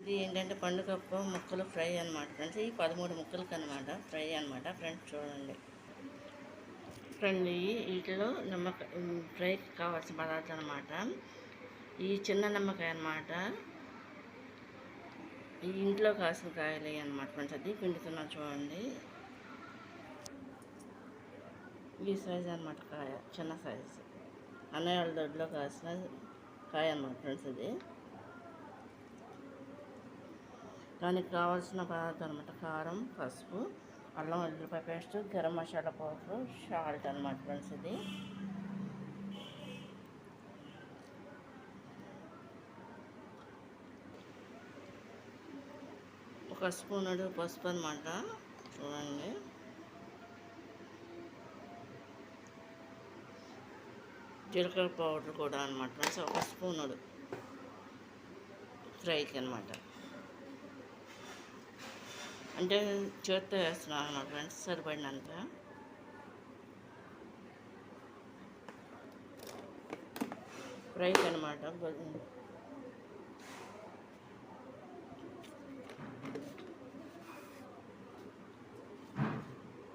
ఇది ఏంటంటే పండుగప్పు ముక్కలు ఫ్రై అనమాట ఫ్రెండ్స్. ఈ 13 ముక్కలకి అనమాట ఫ్రై అనమాట ఫ్రెండ్స్. చూడండి ఫ్రెండ్, వీటిలో ఫ్రైకి కావాల్సిన పదార్థం అనమాట. ఈ చిన్న నిమ్మకాయ అనమాట, ఈ ఇంట్లో కాసిన కాయలు అనమాట ఫ్రెండ్స్. అది పిండుతున్నాను చూడండి. ఈ సైజు అనమాట కాయ, చిన్న సైజు. అన్నయ్య వాళ్ళ దొడ్లో కాసిన కాయ అనమాట ఫ్రెండ్స్. ఇది దానికి కావాల్సిన పదార్థం అనమాట: కారం, పసుపు, అల్లం వెల్లుల్లిపాయ paste, garam masala powder, salt అనమాట ఫ్రెండ్స్. ఇది ఒక స్పూనుడు పసుపు అనమాట చూడండి. జీలకర్ర పౌడర్ కూడా అనమాట ఫ్రెండ్స్, ఒక స్పూనుడు ఫ్రైకి అనమాట. అంటే చేత్తో వేస్తున్నాను అనమాట ఫ్రెండ్స్, సరిపడినంత. ఫ్రైకి అనమాట.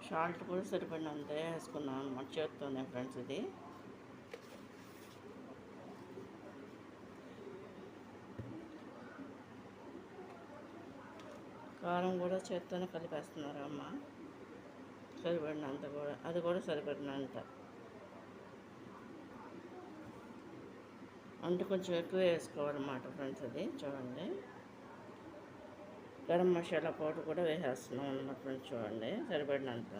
సాల్ట్ కూడా సరిపడినంత వేసుకున్నాను అనమాట చేత్తోనే ఫ్రెండ్స్. ఇది కారం కూడా చేత్తోనే కలిపేస్తున్నారు అమ్మ, సరిపడినంత కూడా. అది కూడా సరిపడినంత అంటే కొంచెం ఎక్కువ వేసుకోవాలన్నమాట ఫ్రెండ్స్. అది చూడండి. గరం మసాలా పౌడర్ కూడా వేసేస్తున్నాం అన్నమాట ఫ్రెండ్స్. చూడండి సరిపడినంత.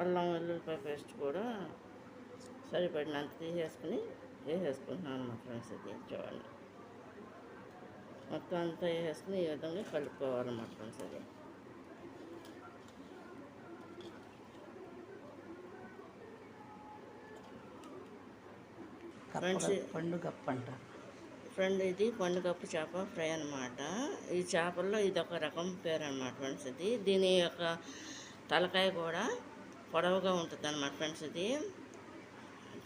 అల్లం వెల్లుల్లిపాయ పేస్ట్ కూడా సరిపడినంత తీసేసుకుని వేసేసుకుంటున్నాను అన్నమాట ఫ్రెండ్స్. ఇది చూడండి. మొత్తం అంతా వేసుకుని ఈ విధంగా కలుపుకోవాలన్నమాట ఫ్రెండ్స్. అది ఫ్రెండ్స్ పండుగప్పు అంట ఫ్రెండ్. ఇది పండుగప్పు చేప ఫ్రై అనమాట. ఈ చేపల్లో ఇది ఒక రకం పేరు అనమాట ఫ్రెండ్స్. ఇది దీని యొక్క తలకాయ కూడా పొడవుగా ఉంటుంది అనమాట ఫ్రెండ్స్. ఇది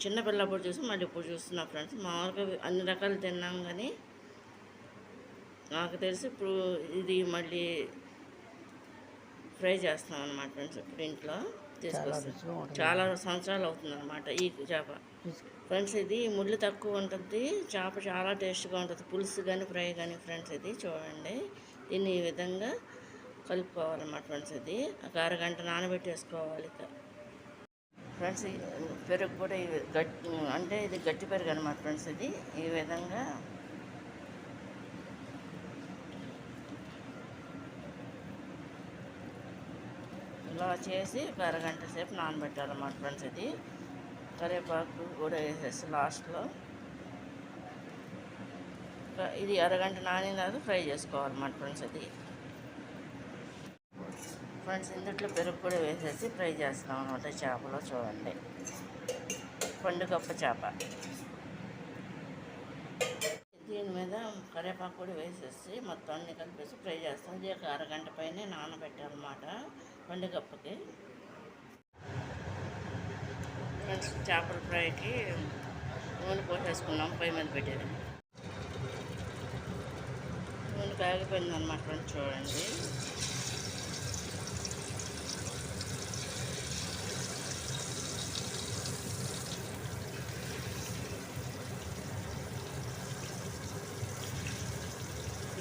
చిన్నపిల్లప్పుడు చూసి మళ్ళీ ఇప్పుడు చూస్తున్నా ఫ్రెండ్స్. మామూలుగా అన్ని రకాలు తిన్నాం, కానీ నాకు తెలిసి ఇప్పుడు ఇది మళ్ళీ ఫ్రై చేస్తాం అనమాట ఫ్రెండ్స్. ఇప్పుడు ఇంట్లో తీసుకొస్తాం. చాలా సంవత్సరాలు అవుతుంది అనమాట ఈ చేప ఫ్రెండ్స్. ఇది ముళ్ళు తక్కువ ఉంటుంది చేప, చాలా టేస్ట్గా ఉంటుంది, పులుసు కానీ ఫ్రై కానీ ఫ్రెండ్స్. ఇది చూడండి. దీన్ని ఈ విధంగా కలుపుకోవాలన్నమాట ఫ్రెండ్స్. ఇది ఒక అరగంట నానబెట్టేసుకోవాలి ఫ్రెండ్స్. పెరుగు కూడా గట్టి, అంటే ఇది గట్టి పెరుగు అనమాట ఫ్రెండ్స్. ఇది ఈ విధంగా ఇలా చేసి ఒక అరగంట సేపు నానబెట్టాలన్నమాట ఫ్రెండ్స్. ఇది కరివేపాకు కూడా వేసేసి లాస్ట్లో ఇది అరగంట నానిన తర్వాత ఫ్రై చేసుకోవాలన్నమాట ఫ్రెండ్స్. ఇది ఫ్రెండ్స్ ఇందుట్లో పెరుగు కూడా వేసేసి ఫ్రై చేస్తాం అనమాట చేపలో. చూడండి పండుగప్పు చేప. దీని మీద కరివేపాకు కూడా వేసేసి మొత్తం అన్ని కలిపేసి ఫ్రై చేస్తాం. ఇది ఒక అరగంట పైనే నానబెట్టాలన్నమాట పండుగప్పుకి. ఫ్రెండ్స్ చేపల ఫ్రైకి నూనె పోసేసుకున్నాం, పొయ్యి మీద పెట్టేది. నూనె కాగిపోయింది అనమాట ఫ్రెండ్స్. చూడండి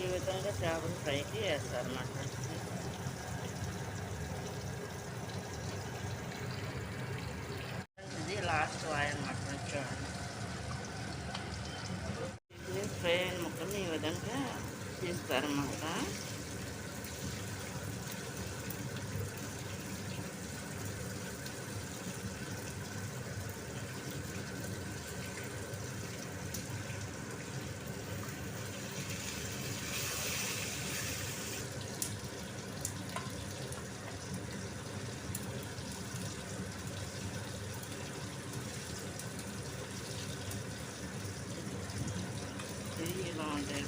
ఈ విధంగా చేపల ఫ్రైకి వేస్తారన్నమాట. ఇది లాస్ట్ ఆయిల్ అన్నమాట. చూడండి ఇది ఫ్రై అయిన ముక్కల్ని ఈ విధంగా తీస్తారన్నమాట. ఇలా ఉంటాయి.